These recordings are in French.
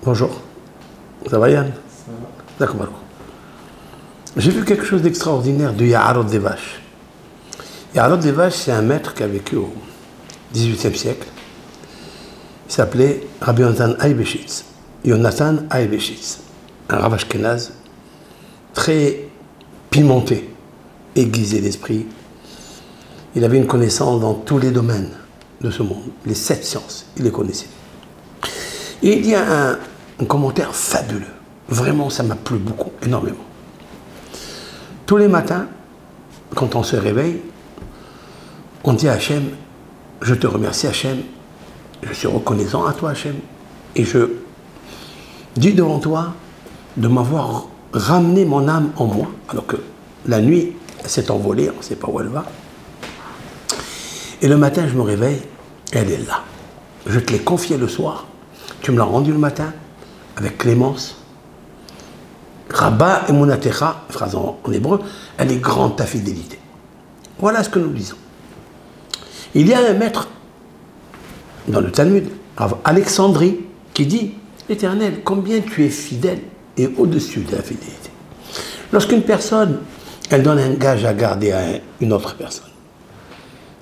Bonjour. Ça va Yann? D'accord. J'ai vu quelque chose d'extraordinaire de Yaharot des Vaches. Yaharot des Vaches, c'est un maître qui a vécu au XVIIIe siècle. Il s'appelait Rabbi Yonatan Eibeshitz. Yonatan Eibeshitz. Un Rav Ashkenaz très pimenté, aiguisé d'esprit. Il avait une connaissance dans tous les domaines de ce monde. Les 7 sciences, il les connaissait. Et il y a un commentaire fabuleux. Vraiment, ça m'a plu beaucoup, énormément. Tous les matins, quand on se réveille, on dit à Hachem, je te remercie Hachem, je suis reconnaissant à toi Hachem, et je dis devant toi de m'avoir ramené mon âme en moi, alors que la nuit, elle s'est envolée, on ne sait pas où elle va. Et le matin, je me réveille, elle est là. Je te l'ai confiée le soir, tu me l'as rendue le matin, avec clémence. Rabba emunatecha, phrase en hébreu, elle est grande ta fidélité. Voilà ce que nous disons. Il y a un maître dans le Talmud, Alexandrie, qui dit, l'Éternel, combien tu es fidèle et au-dessus de la fidélité. Lorsqu'une personne, elle donne un gage à garder à une autre personne,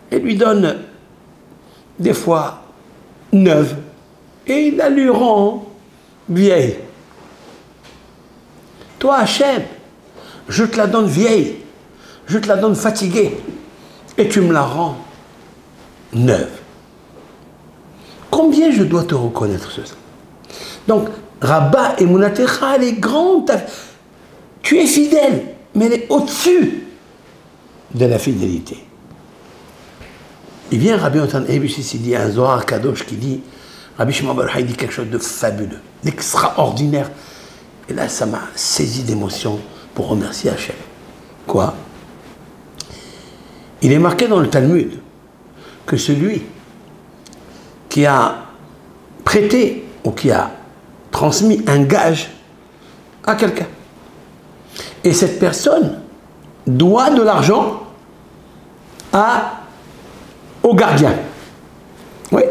elle lui donne des fois neuve et il la lui rend vieille. Toi, Hachem, je te la donne vieille, je te la donne fatiguée et tu me la rends neuve. Combien je dois te reconnaître cela? Donc, Rabba emunatecha, elle est grande. Tu es fidèle, mais elle est au-dessus de la fidélité. Il vient Rabbi Yonatan Eibeshitz, il dit un Zohar Kadosh qui dit, Rabbi Shimon bar Yochai dit quelque chose de fabuleux, d'extraordinaire. Et là, ça m'a saisi d'émotion pour remercier Hachem. Quoi? Il est marqué dans le Talmud que celui qui a prêté ou qui a transmis un gage à quelqu'un, et cette personne doit de l'argent au gardien. Oui.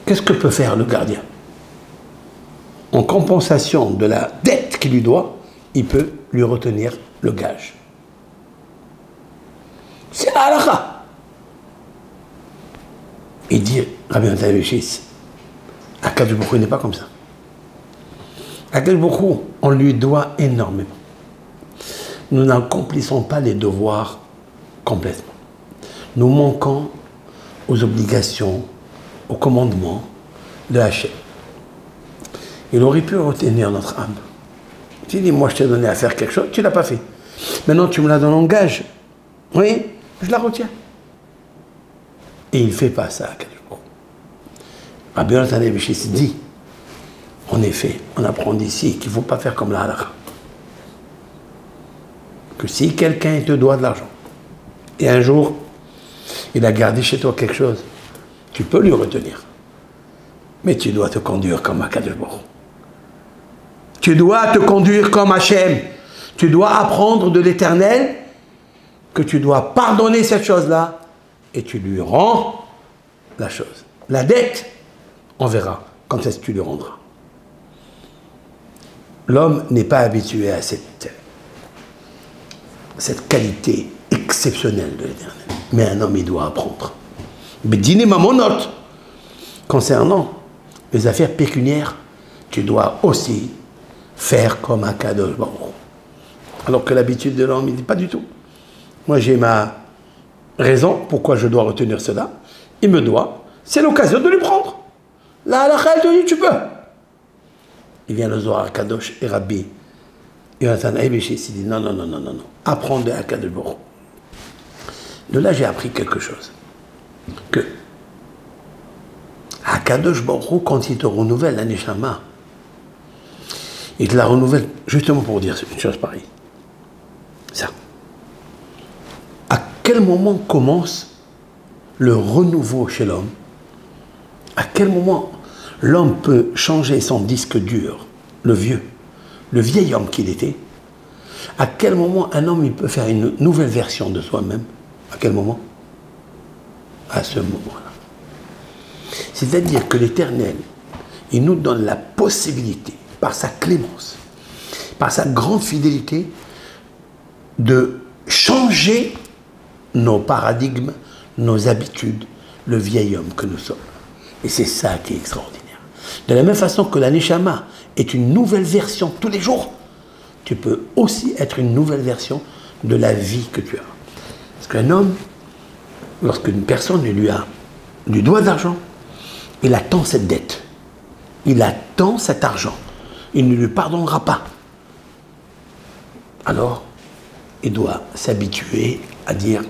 Qu'est-ce que peut faire le gardien? En compensation de la dette qu'il lui doit, il peut lui retenir le gage. C'est la halakha. Il dit, Rabbi Yonatan Eibeshitz, Akadosh Baruch Hu n'est pas comme ça. Akadosh Baruch Hu, on lui doit énormément. Nous n'accomplissons pas les devoirs complètement. Nous manquons aux obligations, aux commandements de Hachem. Il aurait pu retenir notre âme. Tu dis, moi je t'ai donné à faire quelque chose, tu ne l'as pas fait. Maintenant tu me la donnes en gage. Oui, je la retiens. Et il ne fait pas ça à Akadosh Baruch Hu. Rabbi Yonatan Eibeshitz dit, en effet, on apprend d'ici qu'il ne faut pas faire comme la halakha. Que si quelqu'un te doit de l'argent, et un jour, il a gardé chez toi quelque chose, tu peux lui retenir. Mais tu dois te conduire comme Akadosh Baruch Hu. Tu dois te conduire comme Hachem. Tu dois apprendre de l'Éternel que tu dois pardonner cette chose-là et tu lui rends la chose. La dette, on verra quand est-ce que tu lui rendras. L'homme n'est pas habitué à cette qualité exceptionnelle de l'Éternel. Mais un homme, il doit apprendre. Mais dîner mamonot, concernant les affaires pécuniaires, tu dois aussi faire comme un Akadosh Baruch Hu. Alors que l'habitude de l'homme, il ne dit pas du tout. Moi, j'ai ma raison pourquoi je dois retenir cela. Il me doit. C'est l'occasion de lui prendre. La halakha, elle te dit, tu peux. Il vient le Zohar Kadosh et Rabbi Yonatan Eibeshitz, il dit non. Apprendre de Akadosh Baruch Hu. De là, j'ai appris quelque chose. Que Akadosh Baruch Hu, quand il te renouvelle la neshama, il te la renouvelle justement pour dire une chose pareille. Ça. À quel moment commence le renouveau chez l'homme? À quel moment l'homme peut changer son disque dur, le vieil homme qu'il était? À quel moment un homme il peut faire une nouvelle version de soi-même? À quel moment? À ce moment-là. C'est-à-dire que l'Éternel, il nous donne la possibilité, par sa clémence, par sa grande fidélité, de changer nos paradigmes, nos habitudes, le vieil homme que nous sommes. Et c'est ça qui est extraordinaire. De la même façon que la Neshama est une nouvelle version tous les jours, tu peux aussi être une nouvelle version de la vie que tu as. Parce qu'un homme, lorsqu'une personne lui doit d'argent, il attend cette dette. Il attend cet argent. Il ne lui pardonnera pas. Alors, il doit s'habituer à dire,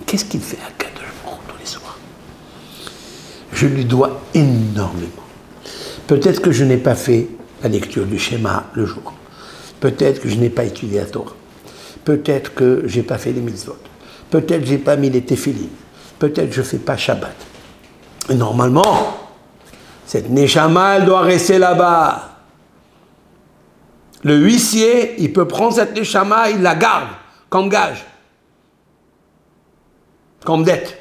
qu'est-ce qu'il fait à Kadosh tous les soirs? Je lui dois énormément. Peut-être que je n'ai pas fait la lecture du schéma le jour. Peut-être que je n'ai pas étudié la Torah. Peut-être que je n'ai pas fait les mitzvot. Peut-être que je n'ai pas mis les téphilines. Peut-être que je ne fais pas Shabbat. Et normalement, cette Neshama, elle doit rester là-bas. Le huissier, il peut prendre cette Neshama, il la garde comme gage, comme dette.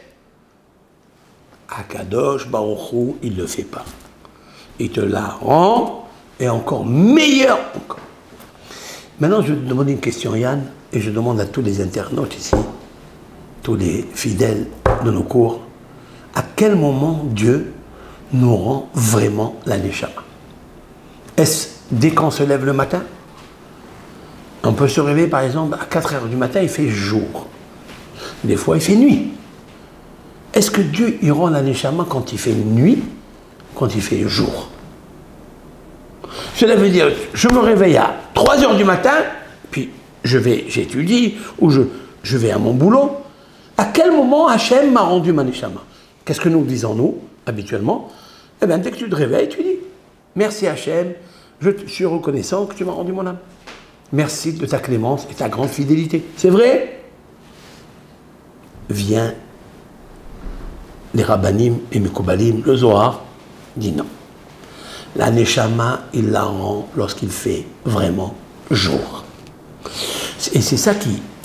Akadosh Baruch Hu, il ne le fait pas. Il te la rend, et encore meilleur encore. Maintenant, je vais te demander une question, Yann, et je demande à tous les internautes ici, tous les fidèles de nos cours, à quel moment Dieu nous rend vraiment la Neshama? Est-ce dès qu'on se lève le matin? On peut se réveiller, par exemple, à 4 heures du matin, il fait jour. Des fois, il fait nuit. Est-ce que Dieu, il rend la Neshama quand il fait nuit, quand il fait jour? Cela veut dire, je me réveille à 3 heures du matin, puis j'étudie, ou je vais à mon boulot. À quel moment Hachem m'a rendu ma Neshama? Qu'est-ce que nous disons, nous, habituellement? Eh bien, dès que tu te réveilles, tu dis, merci Hachem, je suis reconnaissant que tu m'as rendu mon âme. Merci de ta clémence et ta grande fidélité. C'est vrai? Vient les Rabbanim et Mekoubalim, le Zohar, dit non. La Neshama, il la rend lorsqu'il fait vraiment jour. Et c'est ça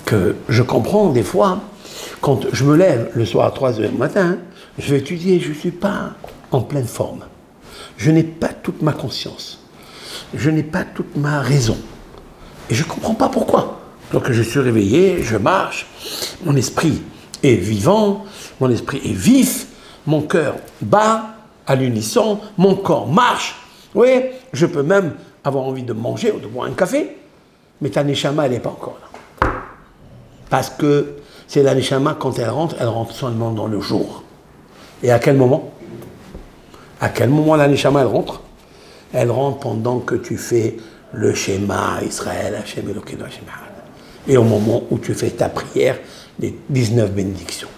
que je comprends des fois, quand je me lève le soir à 3 heures du matin, je vais étudier, je ne suis pas en pleine forme. Je n'ai pas toute ma conscience. Je n'ai pas toute ma raison. Et je ne comprends pas pourquoi. Donc je suis réveillé, je marche, mon esprit est vivant, mon esprit est vif, mon cœur bat à l'unisson, mon corps marche. Oui, je peux même avoir envie de manger ou de boire un café, mais ta Neshama, elle n'est pas encore là. Parce que c'est la Neshama, quand elle rentre seulement dans le jour. Et à quel moment? À quel moment la Neshama, elle rentre? Elle rentre pendant que tu fais le schéma Israël, Hachem Elokeinu Hachem Echad. Et au moment où tu fais ta prière, les 19 bénédictions.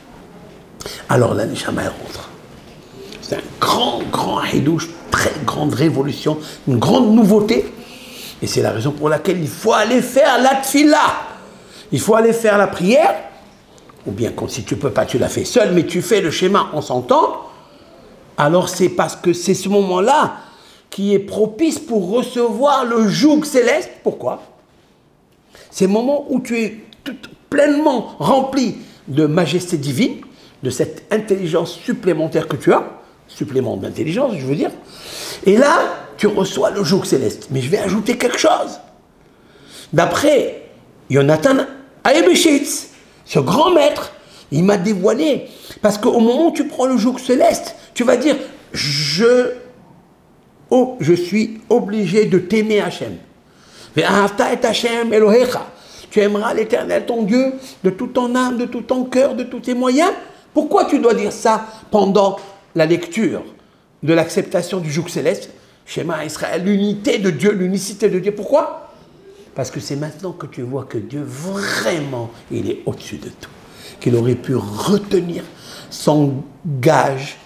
Alors la Neshama, elle rentre. C'est un grand hidouche, très grande révolution, une grande nouveauté. Et c'est la raison pour laquelle il faut aller faire la tfila. Il faut aller faire la prière. Ou bien, si tu ne peux pas, tu la fais seul, mais tu fais le schéma en s'entend. Alors c'est parce que c'est ce moment-là qui est propice pour recevoir le joug céleste. Pourquoi? C'est le moment où tu es pleinement rempli de majesté divine, de cette intelligence supplémentaire que tu as, supplément d'intelligence, je veux dire. Et là, tu reçois le joug céleste. Mais je vais ajouter quelque chose. D'après Yonatan Aebeshitz, ce grand maître, il m'a dévoilé. Parce qu'au moment où tu prends le joug céleste, tu vas dire, je suis obligé de t'aimer Hachem. Tu aimeras l'Éternel, ton Dieu, de toute ton âme, de tout ton cœur, de tous tes moyens. Pourquoi tu dois dire ça pendant la lecture de l'acceptation du joug céleste? Schéma Israël, l'unité de Dieu, l'unicité de Dieu. Pourquoi? Parce que c'est maintenant que tu vois que Dieu, vraiment, il est au-dessus de tout. Qu'il aurait pu retenir son gage,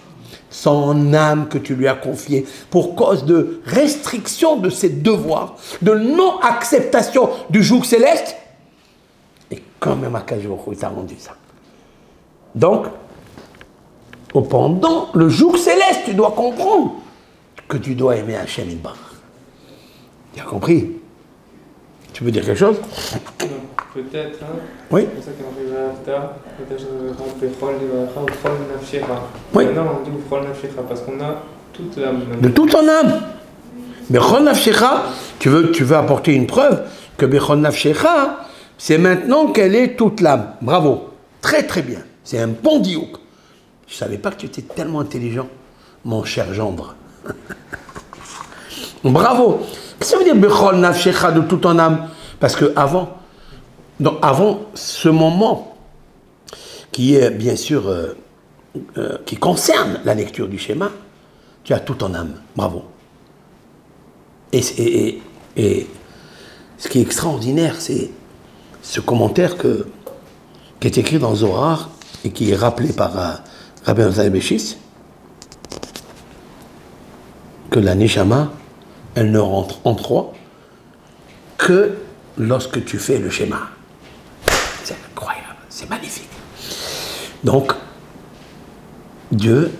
son âme que tu lui as confiée, pour cause de restriction de ses devoirs, de non-acceptation du joug céleste. Et quand même, Akadosh Baruch Hu t'a rendu ça. Donc, pendant le joug céleste, tu dois comprendre que tu dois aimer Hachem Yitbarach. Tu as compris? Tu veux dire quelque chose? Peut-être, hein? Oui. C'est pour ça qu'on arrive à l'Afta, peut-être oui. Maintenant, on dit Bechol Nafshecha, parce qu'on a toute l'âme. De toute ton âme. Bechol Nafshecha, tu veux apporter une preuve que Bechol Nafshecha, c'est maintenant qu'elle est toute l'âme. Bravo. Très très bien. C'est un bon diouk. Je ne savais pas que tu étais tellement intelligent, mon cher gendre. Bravo. Qu'est-ce que ça veut dire Bechol Nafshecha, de toute ton âme? Parce que avant ce moment, qui est bien sûr, qui concerne la lecture du schéma, tu as tout ton âme. Bravo. Et ce qui est extraordinaire, c'est ce commentaire qui est écrit dans Zohar et qui est rappelé par Rabbi Natan Béchis, que la Neshama, elle ne rentre en toi que lorsque tu fais le schéma. C'est incroyable, c'est magnifique. Donc, Dieu,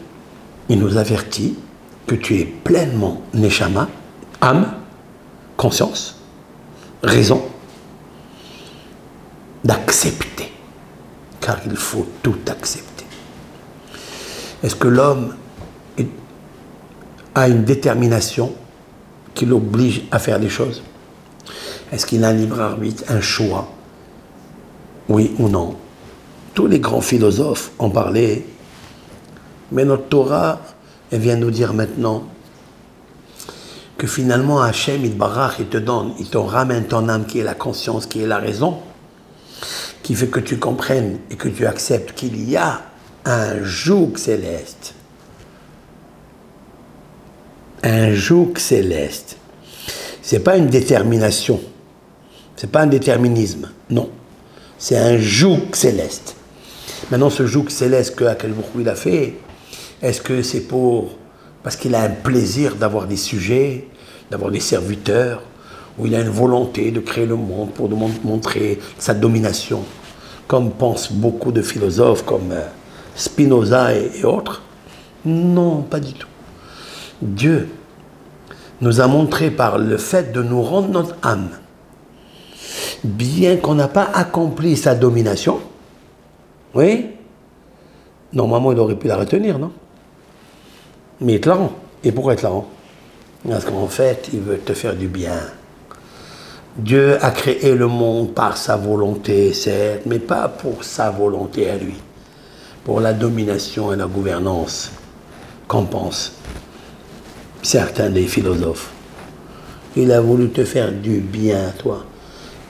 il nous avertit que tu es pleinement Neshama, âme, conscience, raison, d'accepter. Car il faut tout accepter. Est-ce que l'homme a une détermination qui l'oblige à faire des choses? Est-ce qu'il a un libre arbitre, un choix? Oui ou non? Tous les grands philosophes en parlaient, mais notre Torah, elle vient nous dire maintenant que finalement Hachem, il barach, il te ramène ton âme qui est la conscience, qui est la raison, qui fait que tu comprennes et que tu acceptes qu'il y a un joug céleste. Un joug céleste. C'est pas une détermination. C'est pas un déterminisme. Non. C'est un joug céleste. Maintenant, ce joug céleste que Akadosh Baruch Hu il a fait, est-ce que c'est parce qu'il a un plaisir d'avoir des sujets, d'avoir des serviteurs, ou il a une volonté de créer le monde pour montrer sa domination, comme pensent beaucoup de philosophes comme Spinoza et autres? Non, pas du tout. Dieu nous a montré par le fait de nous rendre notre âme, bien qu'on n'a pas accompli sa domination, oui, normalement il aurait pu la retenir, non? Mais il te la rend. Et pourquoi il te la rend? Parce qu'en fait, il veut te faire du bien. Dieu a créé le monde par sa volonté, certes, mais pas pour sa volonté à lui. Pour la domination et la gouvernance qu'en pensent certains des philosophes. Il a voulu te faire du bien, toi.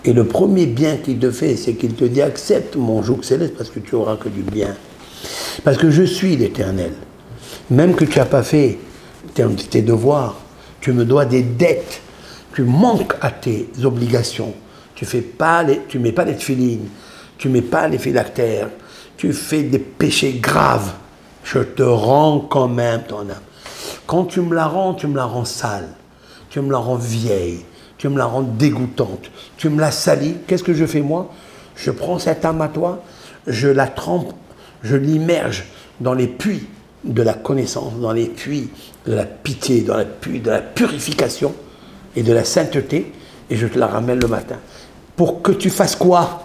Et le premier bien qu'il te fait, c'est qu'il te dit « Accepte mon joug céleste parce que tu n'auras que du bien. Parce que je suis l'Éternel. Même que tu n'as pas fait tes devoirs, tu me dois des dettes, tu manques à tes obligations, tu mets pas les tefilines, tu mets pas les phylactères, tu fais des péchés graves, je te rends quand même ton âme. Quand tu me la rends sale, tu me la rends vieille, tu me la rends dégoûtante, tu me la salis, qu'est-ce que je fais moi? Je prends cette âme à toi, je la trempe, je l'immerge dans les puits de la connaissance, dans les puits de la pitié, dans les puits de la purification et de la sainteté, et je te la ramène le matin. Pour que tu fasses quoi?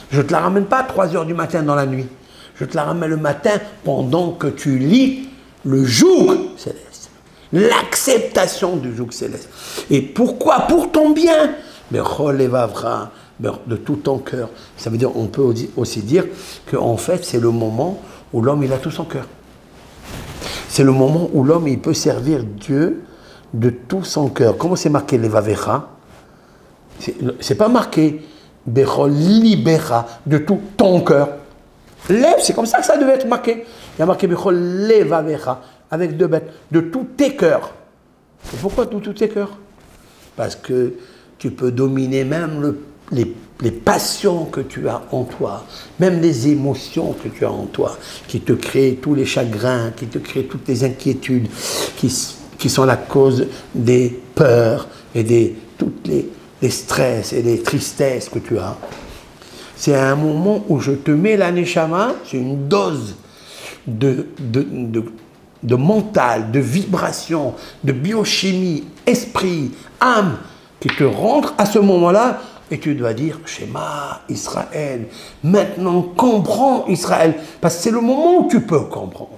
Je ne te la ramène pas à 3 h du matin dans la nuit. Je te la ramène le matin pendant que tu lis le joug céleste. L'acceptation du joug céleste. Et pourquoi? Pour ton bien. Mais relèvavra de tout ton cœur. Ça veut dire, on peut aussi dire qu'en fait, c'est le moment où l'homme, il a tout son cœur. C'est le moment où l'homme, il peut servir Dieu de tout son cœur. Comment c'est marqué Levavecha? C'est pas marqué Bechol libera, de tout ton cœur. Lève, c'est comme ça que ça devait être marqué. Il y a marqué Bechol Levavecha, avec 2 bêtes, de tous tes cœurs. Et pourquoi tous tes cœurs? Parce que tu peux dominer même les passions que tu as en toi, même les émotions que tu as en toi, qui te créent tous les chagrins, qui te créent toutes les inquiétudes, qui sont la cause des peurs et toutes les stress et les tristesses que tu as. C'est un moment où je te mets la neshama, c'est une dose de mental, de vibration, de biochimie, esprit, âme, qui te rentre à ce moment-là, et tu dois dire « Shema Israël ». Maintenant, comprends Israël, parce que c'est le moment où tu peux comprendre.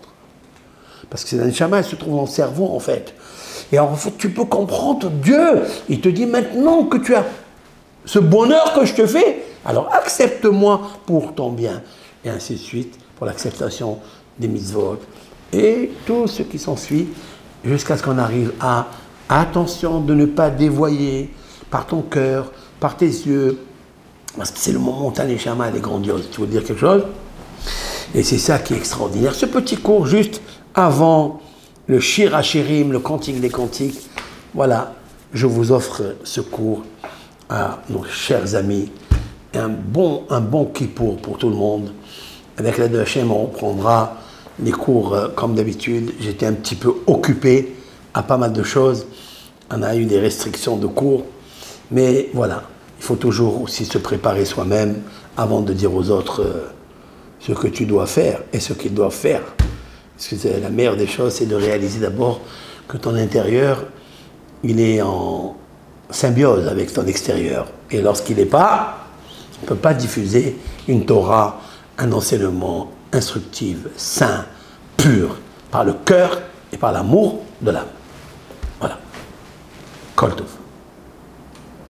Parce que la neshama, elle se trouve dans le cerveau, en fait. Et en fait, tu peux comprendre Dieu. Il te dit maintenant que tu as ce bonheur que je te fais, alors accepte-moi pour ton bien. Et ainsi de suite, pour l'acceptation des mitzvot. Et tout ce qui s'ensuit, jusqu'à ce qu'on arrive à attention de ne pas dévoyer par ton cœur, par tes yeux, parce que c'est le moment où ta neshama, elle est grandiose. Tu veux dire quelque chose? Et c'est ça qui est extraordinaire. Ce petit cours juste avant le Shir HaShirim, le Cantique des Cantiques, voilà, je vous offre ce cours à nos chers amis. Un bon kippour pour tout le monde. Avec l'aide de Hachem, on reprendra les cours comme d'habitude. J'étais un petit peu occupé à pas mal de choses. On a eu des restrictions de cours. Mais voilà, il faut toujours aussi se préparer soi-même avant de dire aux autres ce que tu dois faire et ce qu'ils doivent faire. Parce que c'est la meilleure des choses, c'est de réaliser d'abord que ton intérieur, il est en symbiose avec ton extérieur. Et lorsqu'il n'est pas, on ne peut pas diffuser une Torah, un enseignement instructif, sain, pur, par le cœur et par l'amour de l'âme. Voilà. Kol Tov.